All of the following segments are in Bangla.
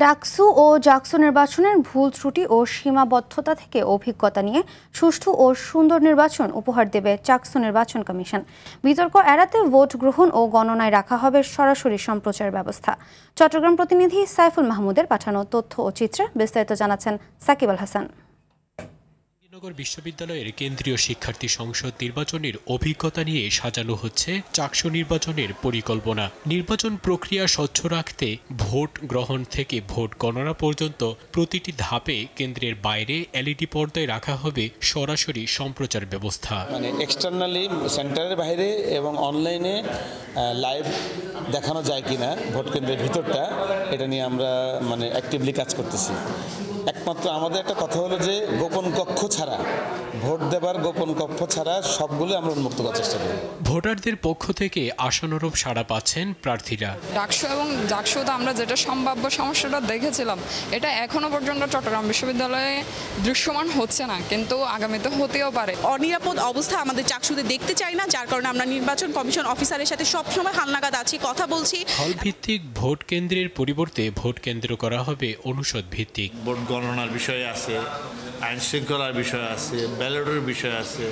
ডাকসু ও জাকসু নির্বাচনের ভুল ত্রুটি ও সীমাবদ্ধতা থেকে অভিজ্ঞতা নিয়ে সুষ্ঠু ও সুন্দর নির্বাচন উপহার দেবে চাকসু নির্বাচন কমিশন। বিতর্ক এড়াতে ভোট গ্রহণ ও গণনায় রাখা হবে সরাসরি সম্প্রচার ব্যবস্থা। চট্টগ্রাম প্রতিনিধি সাইফুল মাহমুদের পাঠানো তথ্য ও চিত্রে বিস্তারিত জানাচ্ছেন সাকিব আল হাসান। জাহাঙ্গীরনগর বিশ্ববিদ্যালয়ের কেন্দ্রীয় শিক্ষার্থী সংসদ নির্বাচনের অভিজ্ঞতা নিয়ে সাজানো হচ্ছে চাকসু নির্বাচনের পরিকল্পনা। নির্বাচন প্রক্রিয়া স্বচ্ছ রাখতে ভোট গ্রহণ থেকে ভোট গণনা পর্যন্ত প্রতিটি ধাপে কেন্দ্রের বাইরে এলইডি পর্দায় রাখা হবে সরাসরি সম্প্রচার ব্যবস্থা। এক্সটার্নালি সেন্টারের বাইরে এবং অনলাইনে লাইভ দেখানো যায় কিনা ভোট কেন্দ্রের ভিতরটা, এটা নিয়ে আমরা অ্যাক্টিভলি কাজ করতেছি। একমাত্র আমাদের একটা কথা হলো যে গোপন কক্ষ ছাড়া, ভোট দেবার গোপন কক্ষ ছাড়া সবগুলো আমরা উন্মুক্ত করার চেষ্টা করি। ভোটারদের পক্ষ থেকে আশানুরূপ সাড়া পাচ্ছেন প্রার্থীরা। ডাকসু এবং জাকসুতে আমরা যেটা সম্ভাব্য সমস্যাটা দেখেছিলাম, এটা এখনো পর্যন্ত চট্টগ্রাম বিশ্ববিদ্যালয়ে দৃশ্যমান হচ্ছে না, কিন্তু আগামীতে হতেও পারে। অনিরাপদ অবস্থা আমাদের চাকসুতে দেখতে চাই না, যার কারণে আমরা নির্বাচন কমিশন অফিসারের সাথে সবসময় হালনাগাদ আছি, কথা বলছি। হল ভিত্তিক ভোট কেন্দ্রের পরিবর্তে ভোট কেন্দ্র করা হবে অনুষদ ভিত্তিক। ভোট গণনার বিষয় আছে, আইন শৃঙ্খলার বিষয় আছে, ব্যালটের বিষয় আছে,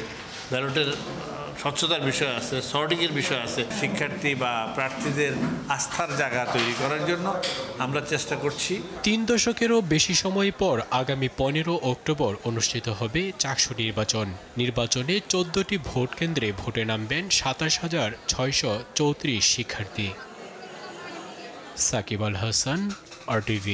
ব্যালটের স্বচ্ছতার বিষয় আছে, সর্টিংয়ের বিষয় আছে। শিক্ষার্থী বা প্রার্থীদের আস্থার জায়গা তৈরি করার জন্য আমরা চেষ্টা করছি। 3 দশকেরও বেশি সময় পর আগামী 15 অক্টোবর অনুষ্ঠিত হবে চাকসু নির্বাচন। নির্বাচনে 14টি ভোট কেন্দ্রে ভোটে নামবেন 27,634 শিক্ষার্থী। সাকিব আল হাসান, RTV।